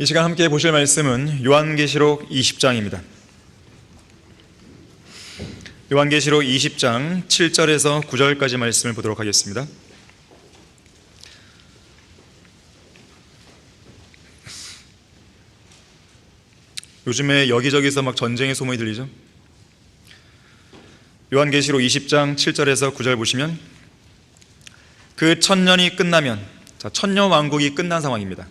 이 시간 함께 보실 말씀은 요한계시록 20장입니다. 요한계시록 20장 7절에서 9절까지 말씀을 보도록 하겠습니다. 요즘에 여기저기서 막 전쟁의 소문이 들리죠? 요한계시록 20장 7절에서 9절 보시면 그 천년이 끝나면, 천년 왕국이 끝난 상황입니다.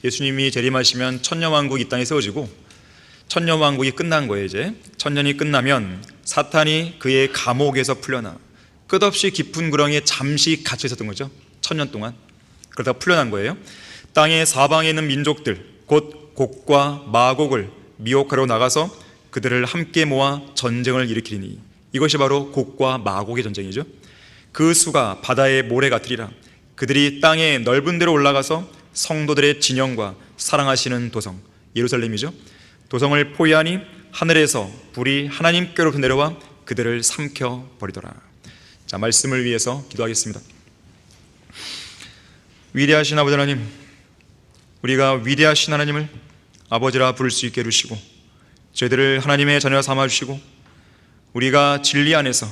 예수님이 재림하시면 천년 왕국이 이 땅에 세워지고 천년 왕국이 끝난 거예요. 이제 천년이 끝나면 사탄이 그의 감옥에서 풀려나 끝없이 깊은 구렁이에 잠시 갇혀 있었던 거죠. 천년 동안. 그러다가 풀려난 거예요. 땅의 사방에 있는 민족들 곧 곡과 마곡을 미혹하러 나가서 그들을 함께 모아 전쟁을 일으키리니, 이것이 바로 곡과 마곡의 전쟁이죠. 그 수가 바다의 모래 같으리라. 그들이 땅의 넓은 데로 올라가서 성도들의 진영과 사랑하시는 도성 예루살렘이죠, 도성을 포위하니 하늘에서 불이 하나님께로부터 내려와 그들을 삼켜버리더라. 자, 말씀을 위해서 기도하겠습니다. 위대하신 아버지 하나님, 우리가 위대하신 하나님을 아버지라 부를 수 있게 해주시고 저희들을 하나님의 자녀 삼아주시고 우리가 진리 안에서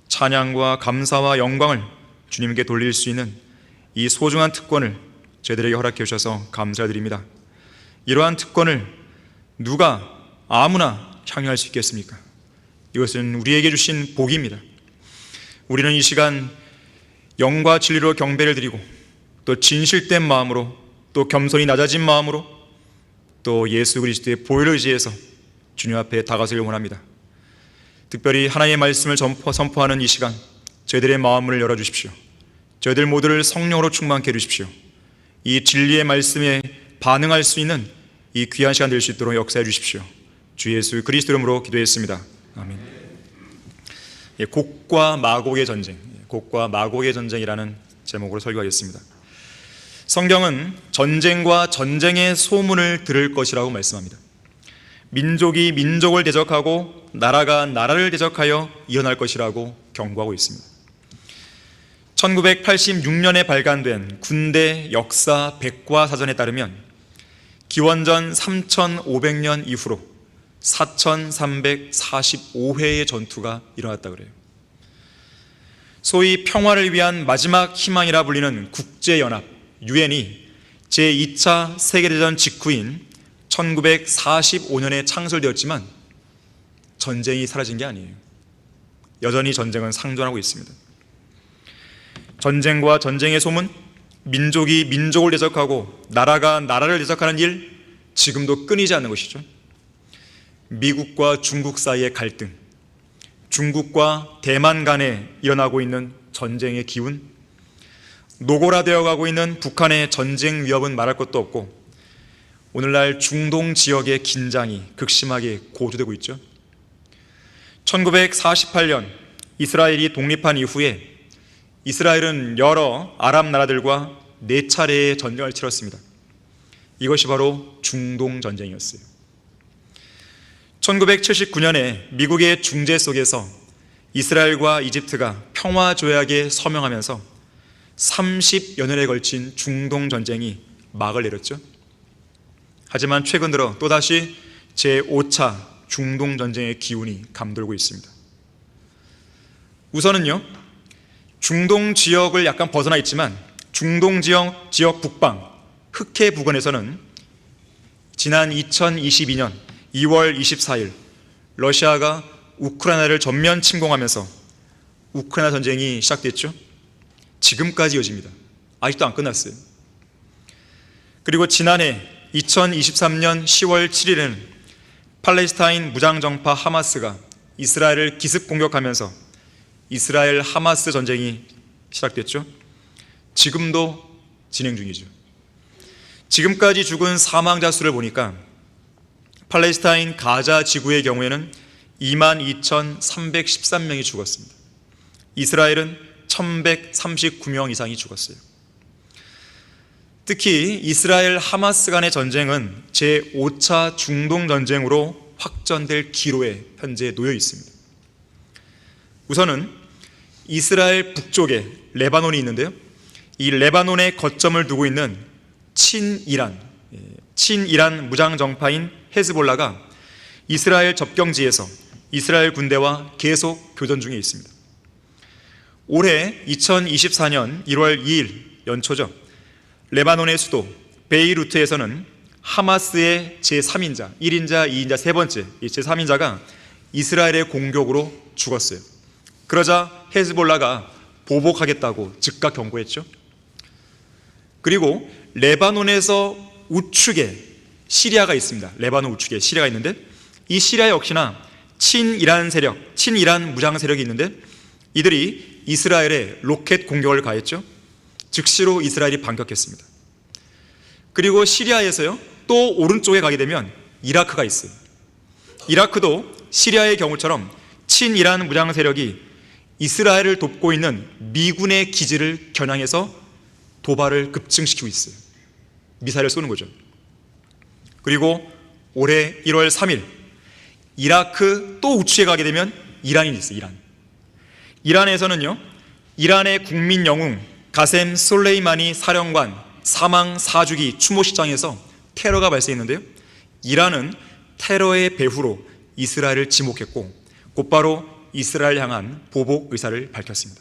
찬양과 감사와 영광을 주님께 돌릴 수 있는 이 소중한 특권을 저희들에게 허락해 주셔서 감사드립니다. 이러한 특권을 누가 아무나 향유할 수 있겠습니까? 이것은 우리에게 주신 복입니다. 우리는 이 시간 영과 진리로 경배를 드리고 또 진실된 마음으로 또 겸손히 낮아진 마음으로 또 예수 그리스도의 보혈을 의지해서 주님 앞에 다가서길 원합니다. 특별히 하나님의 말씀을 선포하는 이 시간 저희들의 마음을 열어주십시오. 저희들 모두를 성령으로 충만케 해주십시오. 이 진리의 말씀에 반응할 수 있는 이 귀한 시간 될 수 있도록 역사해 주십시오. 주 예수 그리스도 이름으로 기도했습니다. 아멘. 곡과 마곡의 전쟁, 곡과 마곡의 전쟁이라는 제목으로 설교하겠습니다. 성경은 전쟁과 전쟁의 소문을 들을 것이라고 말씀합니다. 민족이 민족을 대적하고 나라가 나라를 대적하여 일어날 것이라고 경고하고 있습니다. 1986년에 발간된 군대 역사 백과사전에 따르면 기원전 3500년 이후로 4345회의 전투가 일어났다 그래요. 소위 평화를 위한 마지막 희망이라 불리는 국제연합 유엔이 제2차 세계대전 직후인 1945년에 창설되었지만 전쟁이 사라진 게 아니에요. 여전히 전쟁은 상존하고 있습니다. 전쟁과 전쟁의 소문, 민족이 민족을 대적하고 나라가 나라를 대적하는 일, 지금도 끊이지 않는 것이죠. 미국과 중국 사이의 갈등, 중국과 대만 간에 일어나고 있는 전쟁의 기운, 노골화되어 가고 있는 북한의 전쟁 위협은 말할 것도 없고 오늘날 중동 지역의 긴장이 극심하게 고조되고 있죠. 1948년 이스라엘이 독립한 이후에 이스라엘은 여러 아랍 나라들과 4차례의 전쟁을 치렀습니다. 이것이 바로 중동 전쟁이었어요. 1979년에 미국의 중재 속에서 이스라엘과 이집트가 평화 조약에 서명하면서 30여 년에 걸친 중동 전쟁이 막을 내렸죠. 하지만 최근 들어 또다시 제5차 중동 전쟁의 기운이 감돌고 있습니다. 우선은요, 중동 지역을 약간 벗어나 있지만 중동 지역 북방 흑해 부근에서는 지난 2022년 2월 24일 러시아가 우크라이나를 전면 침공하면서 우크라이나 전쟁이 시작됐죠. 지금까지 이어집니다. 아직도 안 끝났어요. 그리고 지난해 2023년 10월 7일에는 팔레스타인 무장정파 하마스가 이스라엘을 기습 공격하면서 이스라엘 하마스 전쟁이 시작됐죠. 지금도 진행 중이죠. 지금까지 죽은 사망자 수를 보니까 팔레스타인 가자 지구의 경우에는 22,313명이 죽었습니다. 이스라엘은 1,139명 이상이 죽었어요. 특히 이스라엘 하마스 간의 전쟁은 제5차 중동 전쟁으로 확전될 기로에 현재 놓여 있습니다. 우선은 이스라엘 북쪽에 레바논이 있는데요, 이 레바논에 거점을 두고 있는 친이란 친이란 무장정파인 헤즈볼라가 이스라엘 접경지에서 이스라엘 군대와 계속 교전 중에 있습니다. 올해 2024년 1월 2일 연초죠. 레바논의 수도 베이루트에서는 하마스의 제3인자, 1인자, 2인자, 세 번째 제3인자가 이스라엘의 공격으로 죽었어요. 그러자 헤즈볼라가 보복하겠다고 즉각 경고했죠. 그리고 레바논에서 우측에 시리아가 있습니다. 레바논 우측에 시리아가 있는데 이 시리아 역시나 친이란 세력, 친이란 무장 세력이 있는데 이들이 이스라엘에 로켓 공격을 가했죠. 즉시로 이스라엘이 반격했습니다. 그리고 시리아에서요, 또 오른쪽에 가게 되면 이라크가 있어요. 이라크도 시리아의 경우처럼 친이란 무장 세력이 이스라엘을 돕고 있는 미군의 기지를 겨냥해서 도발을 급증시키고 있어요. 미사일을 쏘는 거죠. 그리고 올해 1월 3일 이라크 또 우측에 가게 되면 이란이 있어요. 이란에서는요, 이란의 국민 영웅 가셈 솔레이마니 사령관 사망 4주기 추모식장에서 테러가 발생했는데요, 이란은 테러의 배후로 이스라엘을 지목했고 곧바로 이스라엘 향한 보복 의사를 밝혔습니다.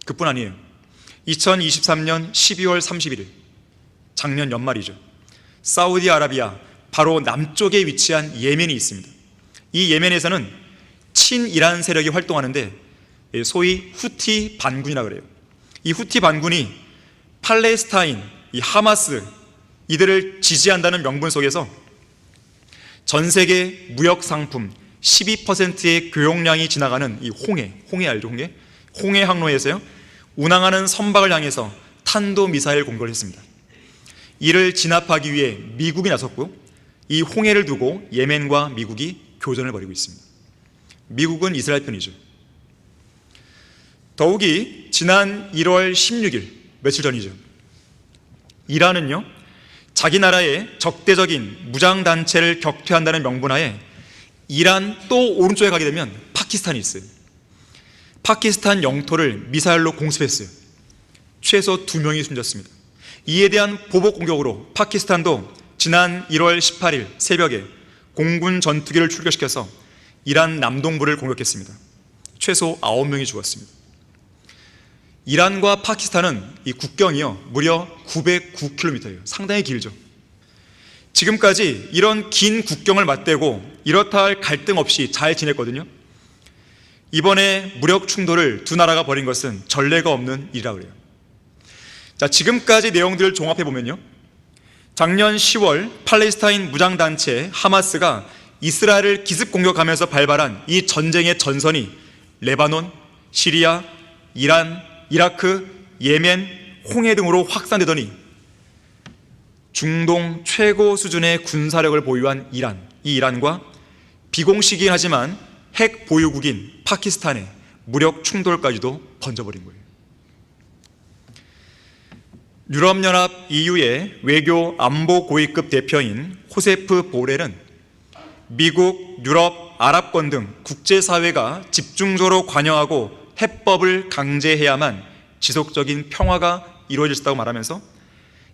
그뿐 아니에요. 2023년 12월 31일 작년 연말이죠. 사우디아라비아 바로 남쪽에 위치한 예멘이 있습니다. 이 예멘에서는 친이란 세력이 활동하는데 소위 후티 반군이라 그래요. 이 후티 반군이 팔레스타인, 이 하마스 이들을 지지한다는 명분 속에서 전 세계 무역 상품 12%의 교역량이 지나가는 이 홍해 알죠? 홍해 항로에서요, 운항하는 선박을 향해서 탄도 미사일 공격을 했습니다. 이를 진압하기 위해 미국이 나섰고 이 홍해를 두고 예멘과 미국이 교전을 벌이고 있습니다. 미국은 이스라엘 편이죠. 더욱이 지난 1월 16일 며칠 전이죠. 이란은요, 자기 나라의 적대적인 무장단체를 격퇴한다는 명분하에 이란 또 오른쪽에 가게 되면 파키스탄이 있어요. 파키스탄 영토를 미사일로 공습했어요. 최소 2명이 숨졌습니다. 이에 대한 보복 공격으로 파키스탄도 지난 1월 18일 새벽에 공군 전투기를 출격시켜서 이란 남동부를 공격했습니다. 최소 9명이 죽었습니다. 이란과 파키스탄은 이 국경이요, 무려 909km예요. 상당히 길죠. 지금까지 이런 긴 국경을 맞대고 이렇다 할 갈등 없이 잘 지냈거든요. 이번에 무력 충돌을 두 나라가 벌인 것은 전례가 없는 일이라고 그래요. 자, 지금까지 내용들을 종합해 보면요, 작년 10월 팔레스타인 무장단체 하마스가 이스라엘을 기습 공격하면서 발발한 이 전쟁의 전선이 레바논, 시리아, 이란, 이라크, 예멘, 홍해 등으로 확산되더니 중동 최고 수준의 군사력을 보유한 이란, 이 이란과 비공식이긴 하지만 핵 보유국인 파키스탄의 무력 충돌까지도 번져버린 거예요. 유럽연합 EU의 외교 안보 고위급 대표인 호세프 보렐은 미국, 유럽, 아랍권 등 국제사회가 집중적으로 관여하고 해법을 강제해야만 지속적인 평화가 이루어질 수 있다고 말하면서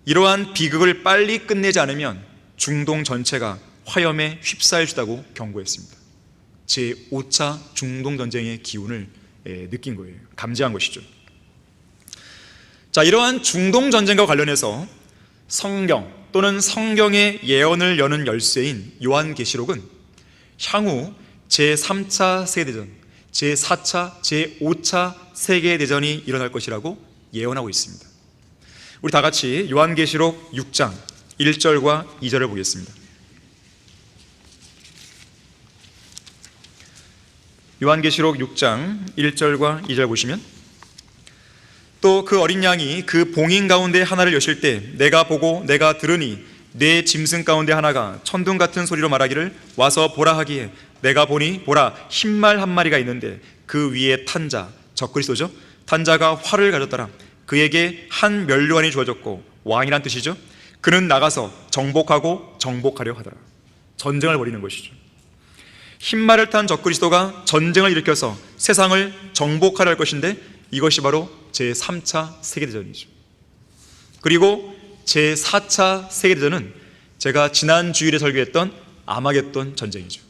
이러한 비극을 빨리 끝내지 않으면 중동 전체가 화염에 휩싸일 수 있다고 경고했습니다. 제5차 중동전쟁의 기운을 느낀 거예요. 감지한 것이죠. 자, 이러한 중동전쟁과 관련해서 성경 또는 성경의 예언을 여는 열쇠인 요한계시록은 향후 제3차 세계대전, 제4차, 제5차 세계대전이 일어날 것이라고 예언하고 있습니다. 우리 다 같이 요한계시록 6장 1절과 2절을 보겠습니다. 요한계시록 6장 1절과 2절 보시면, 또 그 어린 양이 그 봉인 가운데 하나를 여실 때 내가 보고 내가 들으니 내 짐승 가운데 하나가 천둥 같은 소리로 말하기를 와서 보라 하기에 내가 보니 보라 흰말 한 마리가 있는데 그 위에 탄 자, 적그리스도죠, 탄 자가 활을 가졌더라. 그에게 한 면류관이 주어졌고, 왕이란 뜻이죠. 그는 나가서 정복하고 정복하려 하더라. 전쟁을 벌이는 것이죠. 흰말을 탄 적그리스도가 전쟁을 일으켜서 세상을 정복하려 할 것인데 이것이 바로 제3차 세계대전이죠. 그리고 제4차 세계대전은 제가 지난 주일에 설교했던 아마겟돈 전쟁이죠.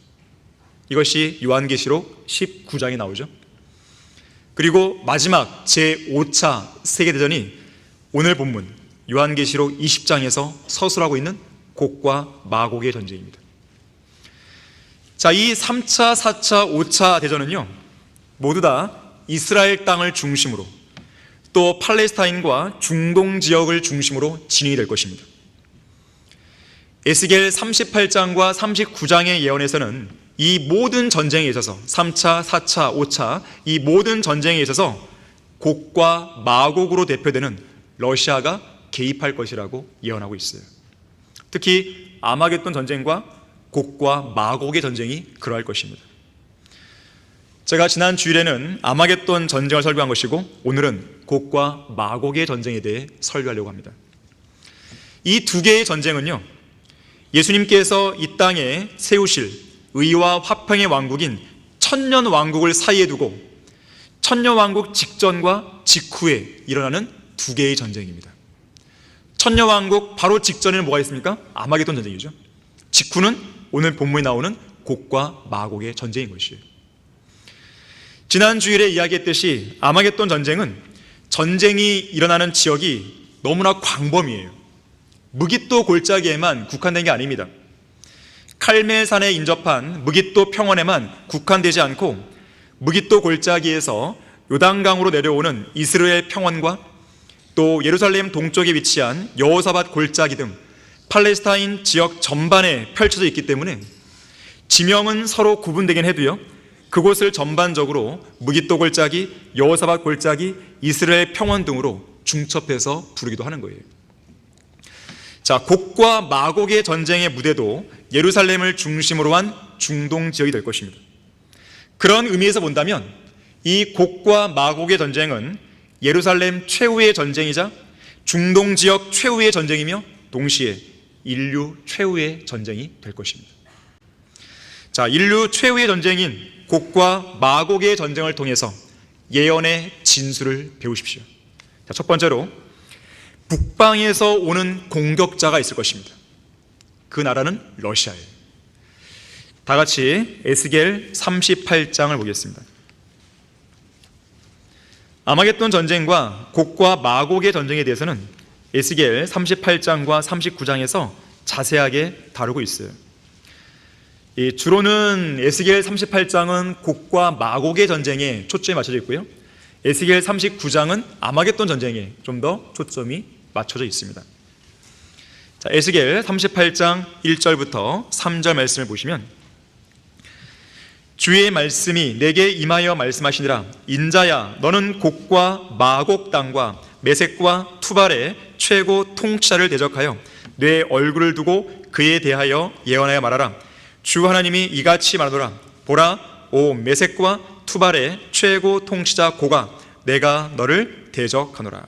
이것이 요한계시록 19장에 나오죠. 그리고 마지막 제5차 세계대전이 오늘 본문 요한계시록 20장에서 서술하고 있는 곡과 마곡의 전쟁입니다. 자, 이 3차, 4차, 5차 대전은요, 모두 다 이스라엘 땅을 중심으로 또 팔레스타인과 중동 지역을 중심으로 진행이 될 것입니다. 에스겔 38장과 39장의 예언에서는 이 모든 전쟁에 있어서 3차, 4차, 5차 이 모든 전쟁에 있어서 곡과 마곡으로 대표되는 러시아가 개입할 것이라고 예언하고 있어요. 특히 아마겟돈 전쟁과 곡과 마곡의 전쟁이 그러할 것입니다. 제가 지난 주일에는 아마겟돈 전쟁을 설교한 것이고 오늘은 곡과 마곡의 전쟁에 대해 설교하려고 합니다. 이 두 개의 전쟁은요, 예수님께서 이 땅에 세우실 의와 화평의 왕국인 천년왕국을 사이에 두고 천년왕국 직전과 직후에 일어나는 두 개의 전쟁입니다. 천년왕국 바로 직전에는 뭐가 있습니까? 아마겟돈 전쟁이죠. 직후는 오늘 본문에 나오는 곡과 마곡의 전쟁인 것이에요. 지난 주일에 이야기했듯이 아마겟돈 전쟁은 전쟁이 일어나는 지역이 너무나 광범위해요. 무깃도 골짜기에만 국한된 게 아닙니다. 칼멜산에 인접한 무깃도 평원에만 국한되지 않고 무깃도 골짜기에서 요단강으로 내려오는 이스라엘 평원과 또 예루살렘 동쪽에 위치한 여호사밧 골짜기 등 팔레스타인 지역 전반에 펼쳐져 있기 때문에 지명은 서로 구분되긴 해도요, 그곳을 전반적으로 무깃도 골짜기, 여호사밧 골짜기, 이스라엘 평원 등으로 중첩해서 부르기도 하는 거예요. 자, 곡과 마곡의 전쟁의 무대도 예루살렘을 중심으로 한 중동 지역이 될 것입니다. 그런 의미에서 본다면 이 곡과 마곡의 전쟁은 예루살렘 최후의 전쟁이자 중동 지역 최후의 전쟁이며 동시에 인류 최후의 전쟁이 될 것입니다. 자, 인류 최후의 전쟁인 곡과 마곡의 전쟁을 통해서 예언의 진수를 배우십시오. 자, 첫 번째로 북방에서 오는 공격자가 있을 것입니다. 그 나라는 러시아예요. 다 같이 에스겔 38장을 보겠습니다. 아마겟돈 전쟁과 곡과 마곡의 전쟁에 대해서는 에스겔 38장과 39장에서 자세하게 다루고 있어요. 주로는 에스겔 38장은 곡과 마곡의 전쟁에 초점이 맞춰져 있고요, 에스겔 39장은 아마겟돈 전쟁에 좀 더 초점이 맞춰져 있습니다. 자, 에스겔 38장 1절부터 3절 말씀을 보시면, 주의 말씀이 내게 임하여 말씀하시니라. 인자야, 너는 곡과 마곡 땅과 메섹과 투발의 최고 통치자를 대적하여 내 얼굴을 두고 그에 대하여 예언하여 말하라. 주 하나님이 이같이 말하노라. 보라, 오 메섹과 투발의 최고 통치자 고가, 내가 너를 대적하노라.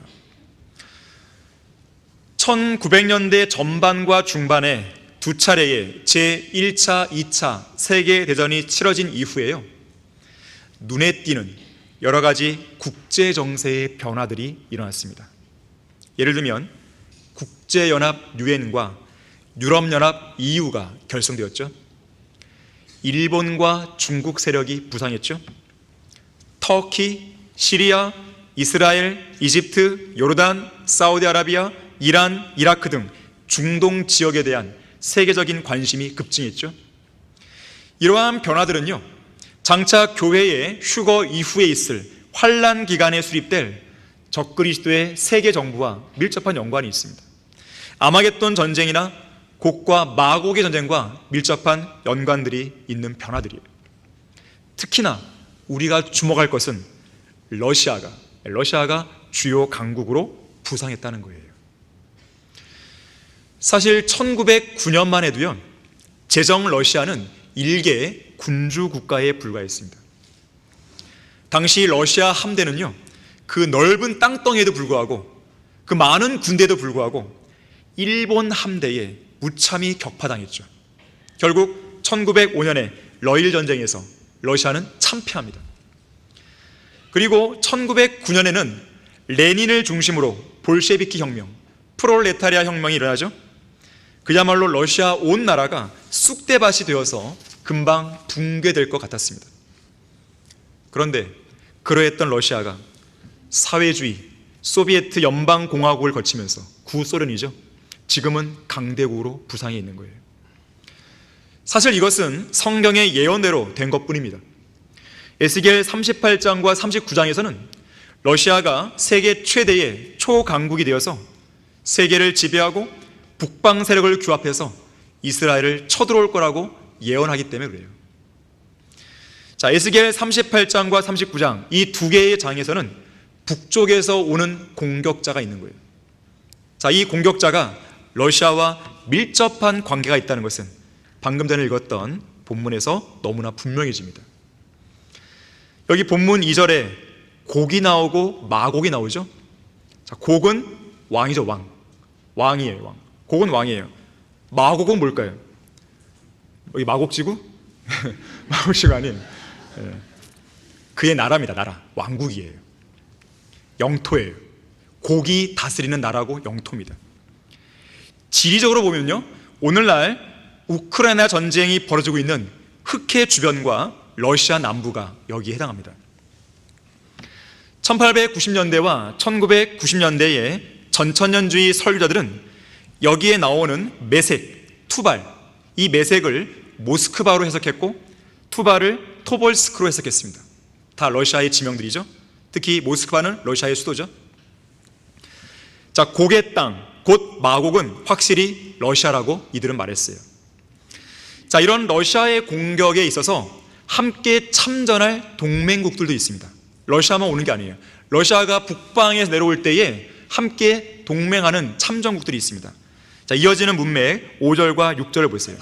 1900년대 전반과 중반에 두 차례의 제1차, 2차 세계대전이 치러진 이후에요, 눈에 띄는 여러 가지 국제정세의 변화들이 일어났습니다. 예를 들면 국제연합 유엔과 유럽연합 EU가 결성되었죠. 일본과 중국 세력이 부상했죠. 터키, 시리아, 이스라엘, 이집트, 요르단, 사우디아라비아, 이란, 이라크 등 중동 지역에 대한 세계적인 관심이 급증했죠. 이러한 변화들은요, 장차 교회의 휴거 이후에 있을 환란 기간에 수립될 적그리스도의 세계 정부와 밀접한 연관이 있습니다. 아마겟돈 전쟁이나 곡과 마곡의 전쟁과 밀접한 연관들이 있는 변화들이에요. 특히나 우리가 주목할 것은 러시아가 주요 강국으로 부상했다는 거예요. 사실 1909년만 해도요, 제정 러시아는 일개의 군주 국가에 불과했습니다. 당시 러시아 함대는요, 그 넓은 땅덩이에도 불구하고, 그 많은 군대에도 불구하고 일본 함대에 무참히 격파당했죠. 결국 1905년에 러일 전쟁에서 러시아는 참패합니다. 그리고 1909년에는 레닌을 중심으로 볼셰비키 혁명, 프롤레타리아 혁명이 일어나죠. 그야말로 러시아 온 나라가 쑥대밭이 되어서 금방 붕괴될 것 같았습니다. 그런데 그러했던 러시아가 사회주의 소비에트 연방공화국을 거치면서 구소련이죠. 지금은 강대국으로 부상해 있는 거예요. 사실 이것은 성경의 예언대로 된 것뿐입니다. 에스겔 38장과 39장에서는 러시아가 세계 최대의 초강국이 되어서 세계를 지배하고 북방 세력을 규합해서 이스라엘을 쳐들어올 거라고 예언하기 때문에 그래요. 자, 에스겔 38장과 39장 이 두 개의 장에서는 북쪽에서 오는 공격자가 있는 거예요. 자, 이 공격자가 러시아와 밀접한 관계가 있다는 것은 방금 전에 읽었던 본문에서 너무나 분명해집니다. 여기 본문 2절에 곡이 나오고 마곡이 나오죠. 자, 곡은 왕이죠. 왕이에요. 왕. 곡은 왕이에요. 마곡은 뭘까요? 여기 마곡지구? 마곡지구 아닌 그의 나라입니다. 나라. 왕국이에요. 영토예요. 곡이 다스리는 나라고 영토입니다. 지리적으로 보면요, 오늘날 우크라이나 전쟁이 벌어지고 있는 흑해 주변과 러시아 남부가 여기에 해당합니다. 1890년대와 1990년대의 전천년주의 설교자들은 여기에 나오는 메색, 투발, 이 메색을 모스크바로 해석했고 투발을 토벌스크로 해석했습니다. 다 러시아의 지명들이죠. 특히 모스크바는 러시아의 수도죠. 자, 곡의 땅, 곧 마곡은 확실히 러시아라고 이들은 말했어요. 자, 이런 러시아의 공격에 있어서 함께 참전할 동맹국들도 있습니다. 러시아만 오는 게 아니에요. 러시아가 북방에서 내려올 때에 함께 동맹하는 참전국들이 있습니다. 자, 이어지는 문맥 5절과 6절을 보세요.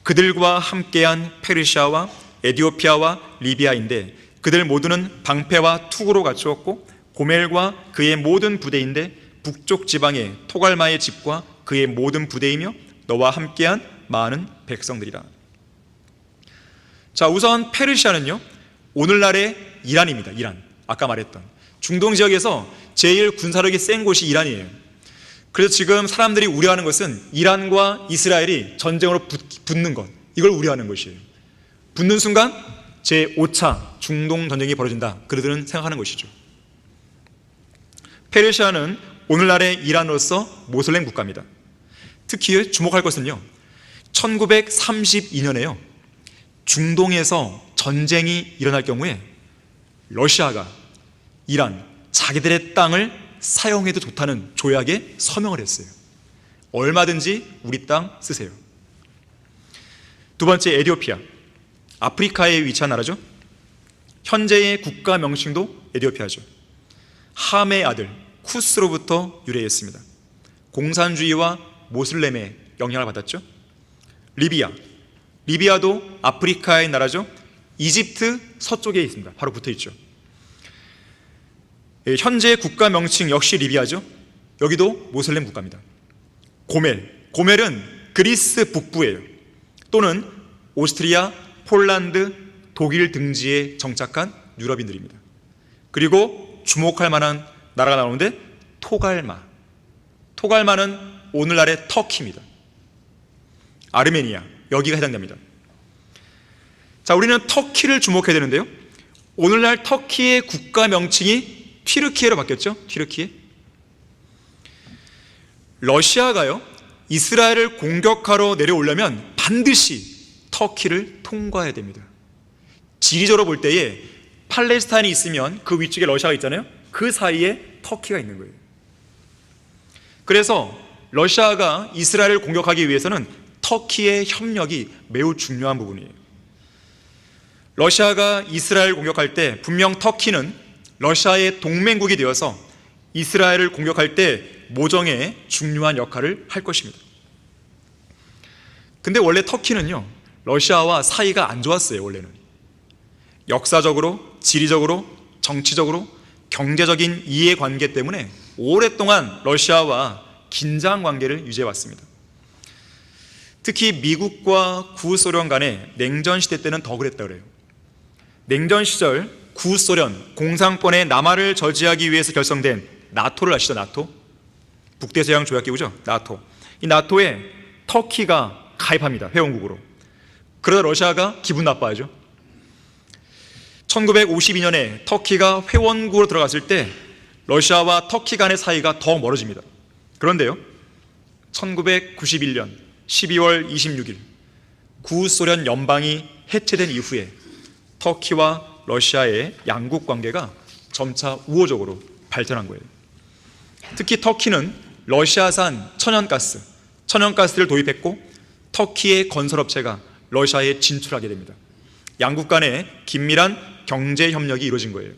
그들과 함께한 페르시아와 에디오피아와 리비아인데 그들 모두는 방패와 투구로 갖추었고 고멜과 그의 모든 부대인데 북쪽 지방의 토갈마의 집과 그의 모든 부대이며 너와 함께한 많은 백성들이라. 자, 우선 페르시아는요, 오늘날의 이란입니다. 이란. 아까 말했던 중동 지역에서 제일 군사력이 센 곳이 이란이에요. 그래서 지금 사람들이 우려하는 것은 이란과 이스라엘이 전쟁으로 붙는 것, 이걸 우려하는 것이에요. 붙는 순간 제5차 중동 전쟁이 벌어진다, 그들은 생각하는 것이죠. 페르시아는 오늘날의 이란으로서 모슬렘 국가입니다. 특히 주목할 것은요, 1932년에요 중동에서 전쟁이 일어날 경우에 러시아가 이란, 자기들의 땅을 사용해도 좋다는 조약에 서명을 했어요. 얼마든지 우리 땅 쓰세요. 두 번째, 에디오피아. 아프리카에 위치한 나라죠. 현재의 국가 명칭도 에디오피아죠. 함의 아들 쿠스로부터 유래했습니다. 공산주의와 모슬렘의 영향을 받았죠. 리비아. 리비아도 아프리카의 나라죠. 이집트 서쪽에 있습니다. 바로 붙어 있죠. 현재 국가 명칭 역시 리비아죠. 여기도 모슬렘 국가입니다. 고멜. 고멜은 그리스 북부예요. 또는 오스트리아, 폴란드, 독일 등지에 정착한 유럽인들입니다. 그리고 주목할 만한 나라가 나오는데 토갈마. 토갈마는 오늘날의 터키입니다. 아르메니아, 여기가 해당됩니다. 자, 우리는 터키를 주목해야 되는데요, 오늘날 터키의 국가 명칭이 튀르키예로 바뀌었죠. 튀르키예. 러시아가요, 이스라엘을 공격하러 내려오려면 반드시 터키를 통과해야 됩니다. 지리적으로 볼 때에 팔레스타인이 있으면 그 위쪽에 러시아가 있잖아요. 그 사이에 터키가 있는 거예요. 그래서 러시아가 이스라엘을 공격하기 위해서는 터키의 협력이 매우 중요한 부분이에요. 러시아가 이스라엘을 공격할 때 분명 터키는 러시아의 동맹국이 되어서 이스라엘을 공격할 때 모정에 중요한 역할을 할 것입니다. 근데 원래 터키는요, 러시아와 사이가 안 좋았어요. 원래는 역사적으로, 지리적으로, 정치적으로, 경제적인 이해관계 때문에 오랫동안 러시아와 긴장 관계를 유지해 왔습니다. 특히 미국과 구소련 간의 냉전 시대 때는 더 그랬다 그래요. 냉전 시절 구소련 공산권의 남하를 저지하기 위해서 결성된 나토를 아시죠? 나토? 북대서양 조약기구죠. 나토. 이 나토에 터키가 가입합니다. 회원국으로. 그러다 러시아가 기분 나빠하죠. 1952년에 터키가 회원국으로 들어갔을 때 러시아와 터키 간의 사이가 더 멀어집니다. 그런데요, 1991년 12월 26일 구소련 연방이 해체된 이후에 터키와 러시아의 양국 관계가 점차 우호적으로 발전한 거예요. 특히 터키는 러시아산 천연가스를 도입했고 터키의 건설업체가 러시아에 진출하게 됩니다. 양국 간의 긴밀한 경제 협력이 이루어진 거예요.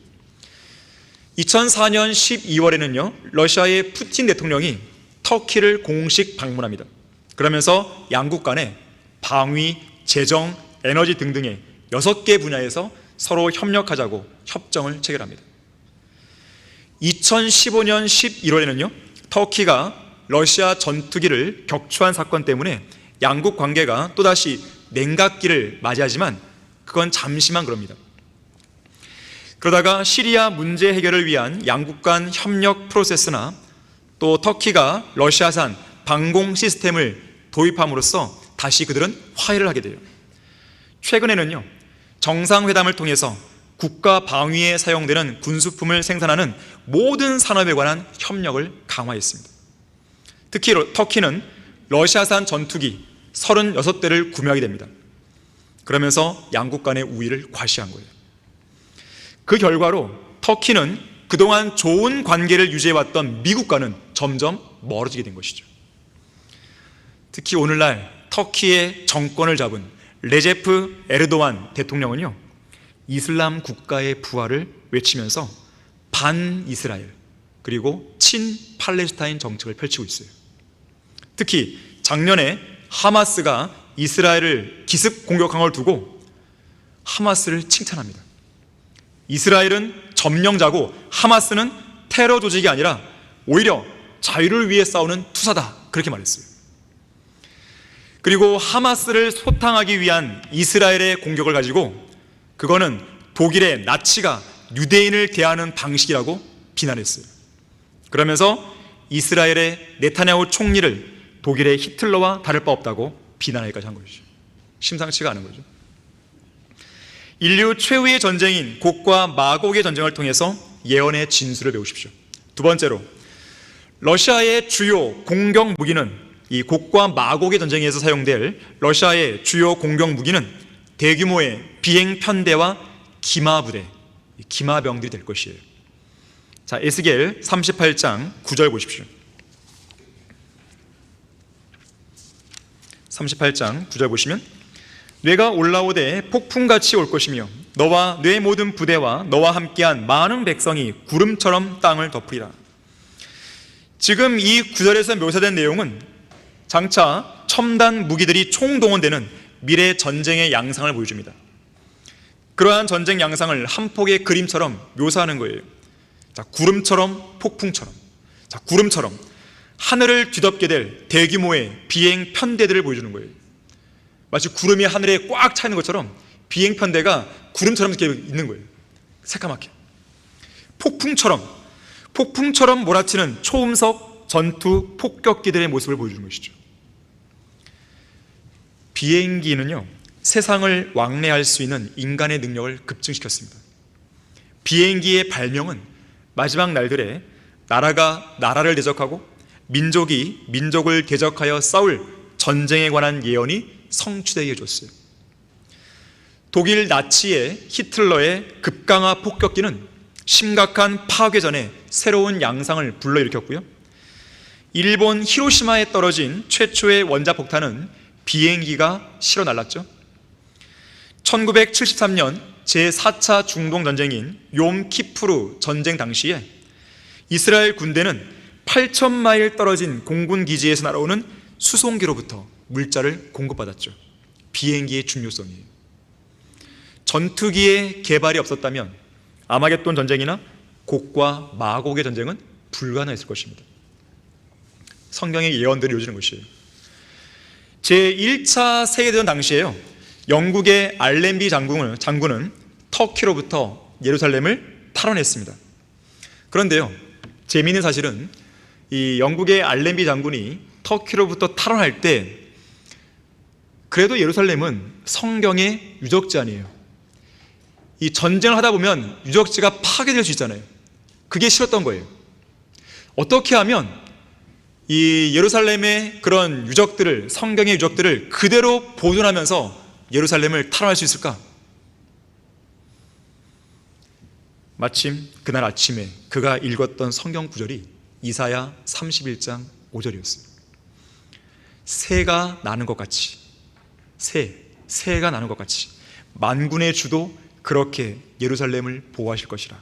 2004년 12월에는요, 러시아의 푸틴 대통령이 터키를 공식 방문합니다. 그러면서 양국 간에 방위, 재정, 에너지 등등의 6개 분야에서 서로 협력하자고 협정을 체결합니다. 2015년 11월에는요, 터키가 러시아 전투기를 격추한 사건 때문에 양국 관계가 또다시 냉각기를 맞이하지만 그건 잠시만 그럽니다. 그러다가 시리아 문제 해결을 위한 양국 간 협력 프로세스나 또 터키가 러시아산 방공 시스템을 도입함으로써 다시 그들은 화해를 하게 돼요. 최근에는요, 정상회담을 통해서 국가 방위에 사용되는 군수품을 생산하는 모든 산업에 관한 협력을 강화했습니다. 특히 터키는 러시아산 전투기 36대를 구매하게 됩니다. 그러면서 양국 간의 우위를 과시한 거예요. 그 결과로 터키는 그동안 좋은 관계를 유지해왔던 미국과는 점점 멀어지게 된 것이죠. 특히 오늘날 터키의 정권을 잡은 레제프 에르도안 대통령은요, 이슬람 국가의 부활을 외치면서 반이스라엘 그리고 친팔레스타인 정책을 펼치고 있어요. 특히 작년에 하마스가 이스라엘을 기습 공격한 걸 두고 하마스를 칭찬합니다. 이스라엘은 점령자고 하마스는 테러 조직이 아니라 오히려 자유를 위해 싸우는 투사다, 그렇게 말했어요. 그리고 하마스를 소탕하기 위한 이스라엘의 공격을 가지고 그거는 독일의 나치가 유대인을 대하는 방식이라고 비난했어요. 그러면서 이스라엘의 네타냐후 총리를 독일의 히틀러와 다를 바 없다고 비난하기까지 한 것이죠. 심상치가 않은 거죠. 인류 최후의 전쟁인 곡과 마곡의 전쟁을 통해서 예언의 진수를 배우십시오. 두 번째로, 러시아의 주요 공격 무기는, 이 곡과 마곡의 전쟁에서 사용될 러시아의 주요 공격 무기는 대규모의 비행 편대와 기마부대, 기마병들이 될 것이에요. 자, 에스겔 38장 9절 보십시오. 38장 9절 보시면, 뇌가 올라오되 폭풍같이 올 것이며 너와 뇌 모든 부대와 너와 함께한 많은 백성이 구름처럼 땅을 덮으리라. 지금 이 구절에서 묘사된 내용은 장차 첨단 무기들이 총동원되는 미래 전쟁의 양상을 보여줍니다. 그러한 전쟁 양상을 한 폭의 그림처럼 묘사하는 거예요. 자, 구름처럼 폭풍처럼, 자, 구름처럼 하늘을 뒤덮게 될 대규모의 비행 편대들을 보여주는 거예요. 마치 구름이 하늘에 꽉 차 있는 것처럼 비행 편대가 구름처럼 이렇게 있는 거예요. 새까맣게. 폭풍처럼 몰아치는 초음속 전투 폭격기들의 모습을 보여주는 것이죠. 비행기는요, 세상을 왕래할 수 있는 인간의 능력을 급증시켰습니다. 비행기의 발명은 마지막 날들에 나라가 나라를 대적하고 민족이 민족을 대적하여 싸울 전쟁에 관한 예언이 성취되게 해줬어요. 독일 나치의 히틀러의 급강화 폭격기는 심각한 파괴전에 새로운 양상을 불러일으켰고요, 일본 히로시마에 떨어진 최초의 원자폭탄은 비행기가 실어 날랐죠. 1973년 제4차 중동전쟁인 욤키푸르 전쟁 당시에 이스라엘 군대는 8,000마일 떨어진 공군 기지에서 날아오는 수송기로부터 물자를 공급받았죠. 비행기의 중요성이에요. 전투기의 개발이 없었다면 아마겟돈 전쟁이나 곡과 마곡의 전쟁은 불가능했을 것입니다. 성경의 예언들이 이루어지는 것이에요. 제1차 세계대전 당시에요, 영국의 알렌비 장군은 터키로부터 예루살렘을 탈환했습니다. 그런데요, 재미있는 사실은 이 영국의 알렌비 장군이 터키로부터 탈환할 때 그래도 예루살렘은 성경의 유적지 아니에요. 이 전쟁을 하다 보면 유적지가 파괴될 수 있잖아요. 그게 싫었던 거예요. 어떻게 하면 이 예루살렘의 그런 유적들을, 성경의 유적들을 그대로 보존하면서 예루살렘을 탈환할 수 있을까? 마침 그날 아침에 그가 읽었던 성경 구절이 이사야 31장 5절이었어요. 새가 나는 것 같이, 새가 나는 것 같이 만군의 주도 그렇게 예루살렘을 보호하실 것이라.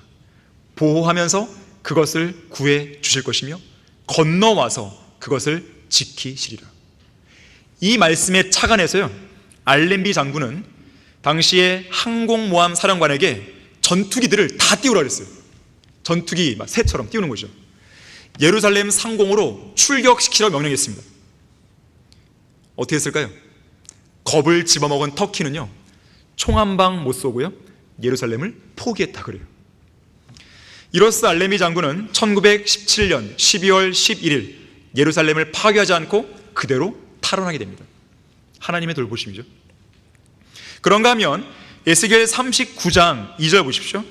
보호하면서 그것을 구해 주실 것이며 건너와서 그것을 지키시리라. 이 말씀에 착안해서요, 알렌비 장군은 당시에 항공모함 사령관에게 전투기들을 다 띄우라 그랬어요. 전투기 막 새처럼 띄우는 거죠. 예루살렘 상공으로 출격시키라고 명령했습니다. 어떻게 했을까요? 겁을 집어먹은 터키는요, 총 한 방 못 쏘고요, 예루살렘을 포기했다 그래요. 이로써 알렌비 장군은 1917년 12월 11일 예루살렘을 파괴하지 않고 그대로 탈환하게 됩니다. 하나님의 돌보심이죠. 그런가 하면 에스겔 39장 2절 보십시오.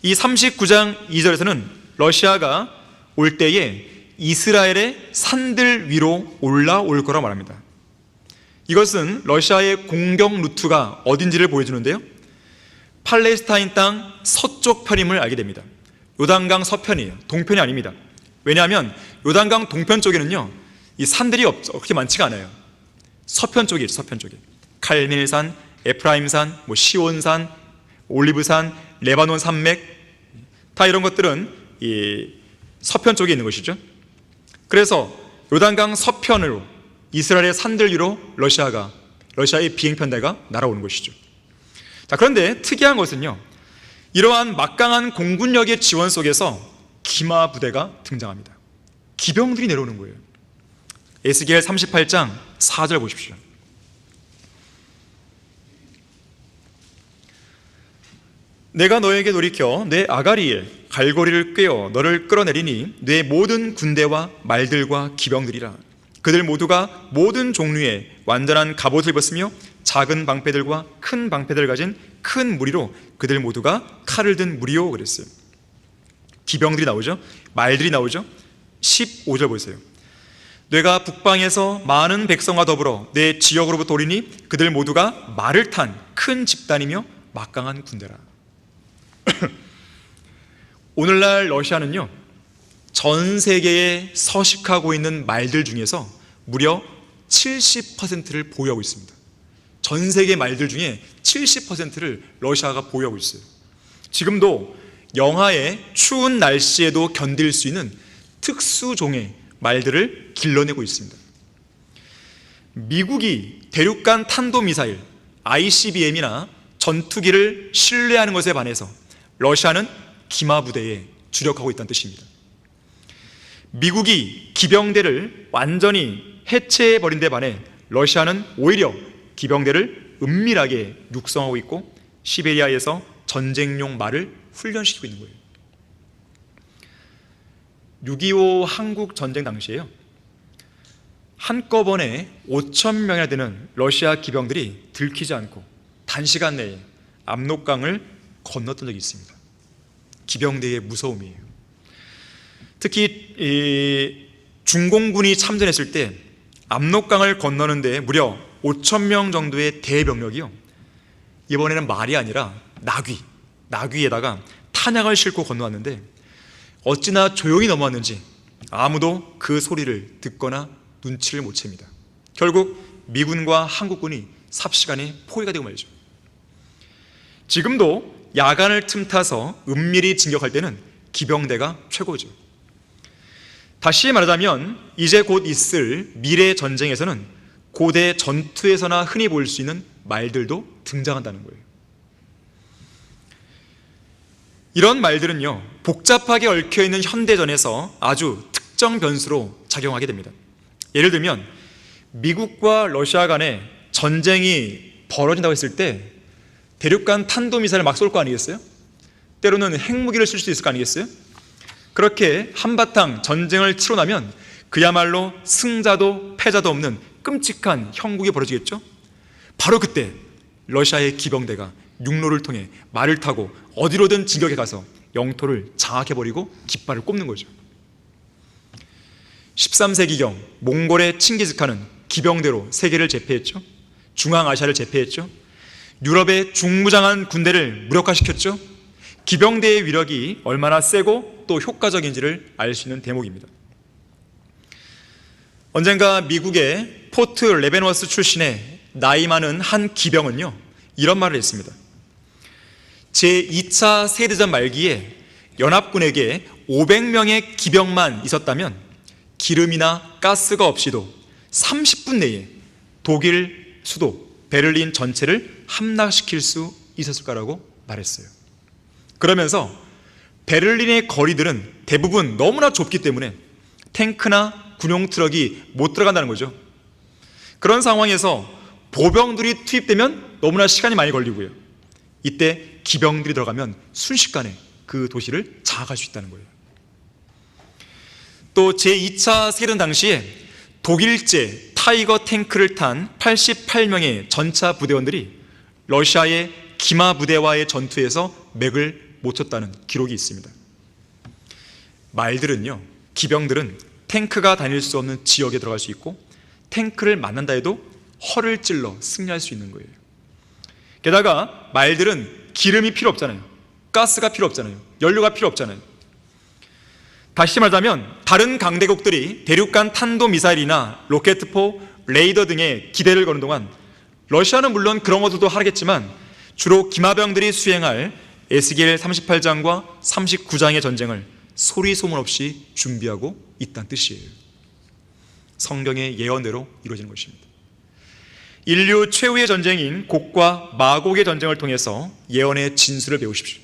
이 39장 2절에서는 러시아가 올 때에 이스라엘의 산들 위로 올라올 거라고 말합니다. 이것은 러시아의 공격 루트가 어딘지를 보여주는데요, 팔레스타인 땅 서쪽 편임을 알게 됩니다. 요단강 서편이에요. 동편이 아닙니다. 왜냐하면 요단강 동편 쪽에는요, 이 산들이 그렇게 많지가 않아요. 서편 쪽이에요. 서편 쪽에 칼밀산, 에프라임산, 시온산, 올리브산, 레바논 산맥, 다 이런 것들은 이 서편 쪽에 있는 것이죠. 그래서 요단강 서편으로 이스라엘의 산들 위로 러시아의 비행편대가 날아오는 것이죠. 자, 그런데 특이한 것은요, 이러한 막강한 공군력의 지원 속에서 기마 부대가 등장합니다. 기병들이 내려오는 거예요. 에스겔 38장 4절 보십시오. 내가 너에게 돌이켜 내 아가리에 갈고리를 꿰어 너를 끌어내리니 내 모든 군대와 말들과 기병들이라. 그들 모두가 모든 종류의 완전한 갑옷을 입었으며 작은 방패들과 큰 방패들을 가진 큰 무리로 그들 모두가 칼을 든 무리요 그랬어요. 기병들이 나오죠. 말들이 나오죠. 15절 보세요. 내가 북방에서 많은 백성과 더불어 내 지역으로부터 오리니 그들 모두가 말을 탄 큰 집단이며 막강한 군대라. 오늘날 러시아는요, 전 세계에 서식하고 있는 말들 중에서 무려 70%를 보유하고 있습니다. 전 세계 말들 중에 70%를 러시아가 보유하고 있어요. 지금도 영하의 추운 날씨에도 견딜 수 있는 특수종의 말들을 길러내고 있습니다. 미국이 대륙간 탄도미사일 ICBM이나 전투기를 신뢰하는 것에 반해서 러시아는 기마부대에 주력하고 있다는 뜻입니다. 미국이 기병대를 완전히 해체해버린 데 반해 러시아는 오히려 기병대를 은밀하게 육성하고 있고 시베리아에서 전쟁용 말을 훈련시키고 있는 거예요. 6.25 한국 전쟁 당시에요, 한꺼번에 5,000명이나 되는 러시아 기병들이 들키지 않고 단시간 내에 압록강을 건넜던 적이 있습니다. 기병대의 무서움이에요. 특히 중공군이 참전했을 때 압록강을 건너는데 무려 5,000명 정도의 대병력이요, 이번에는 말이 아니라 나귀에다가 탄약을 싣고 건너왔는데 어찌나 조용히 넘어왔는지 아무도 그 소리를 듣거나 눈치를 못 챕니다. 결국 미군과 한국군이 삽시간에 포위가 되고 말이죠. 지금도 야간을 틈타서 은밀히 진격할 때는 기병대가 최고죠. 다시 말하자면 이제 곧 있을 미래 전쟁에서는 고대 전투에서나 흔히 볼 수 있는 말들도 등장한다는 거예요. 이런 말들은요, 복잡하게 얽혀있는 현대전에서 아주 특정 변수로 작용하게 됩니다. 예를 들면 미국과 러시아 간에 전쟁이 벌어진다고 했을 때 대륙간 탄도미사일을 막 쏠 거 아니겠어요? 때로는 핵무기를 쓸 수도 있을 거 아니겠어요? 그렇게 한바탕 전쟁을 치러 나면 그야말로 승자도 패자도 없는 끔찍한 형국이 벌어지겠죠? 바로 그때 러시아의 기병대가 육로를 통해 말을 타고 어디로든 진격해 가서 영토를 장악해버리고 깃발을 꼽는 거죠. 13세기경 몽골의 칭기즈칸은 기병대로 세계를 제패했죠. 중앙아시아를 제패했죠. 유럽의 중무장한 군대를 무력화시켰죠. 기병대의 위력이 얼마나 세고 또 효과적인지를 알 수 있는 대목입니다. 언젠가 미국의 포트 레벤워스 출신의 나이 많은 한 기병은요, 이런 말을 했습니다. 제2차 세계대전 말기에 연합군에게 500명의 기병만 있었다면 기름이나 가스가 없이도 30분 내에 독일 수도 베를린 전체를 함락시킬 수 있었을 거라고 말했어요. 그러면서 베를린의 거리들은 대부분 너무나 좁기 때문에 탱크나 군용 트럭이 못 들어간다는 거죠. 그런 상황에서 보병들이 투입되면 너무나 시간이 많이 걸리고요. 이때 기병들이 들어가면 순식간에 그 도시를 장악할 수 있다는 거예요. 또 제2차 세계대전 당시에 독일제 타이거 탱크를 탄 88명의 전차 부대원들이 러시아의 기마 부대와의 전투에서 맥을 못 쳤다는 기록이 있습니다. 말들은요, 기병들은 탱크가 다닐 수 없는 지역에 들어갈 수 있고 탱크를 만난다 해도 허를 찔러 승리할 수 있는 거예요. 게다가 말들은 기름이 필요 없잖아요. 가스가 필요 없잖아요. 연료가 필요 없잖아요. 다시 말하자면 다른 강대국들이 대륙간 탄도미사일이나 로켓포, 레이더 등의 기대를 거는 동안 러시아는 물론 그런 것들도 하겠지만 주로 기마병들이 수행할 에스겔 38장과 39장의 전쟁을 소리 소문 없이 준비하고 있다는 뜻이에요. 성경의 예언대로 이루어지는 것입니다. 인류 최후의 전쟁인 곡과 마곡의 전쟁을 통해서 예언의 진수를 배우십시오.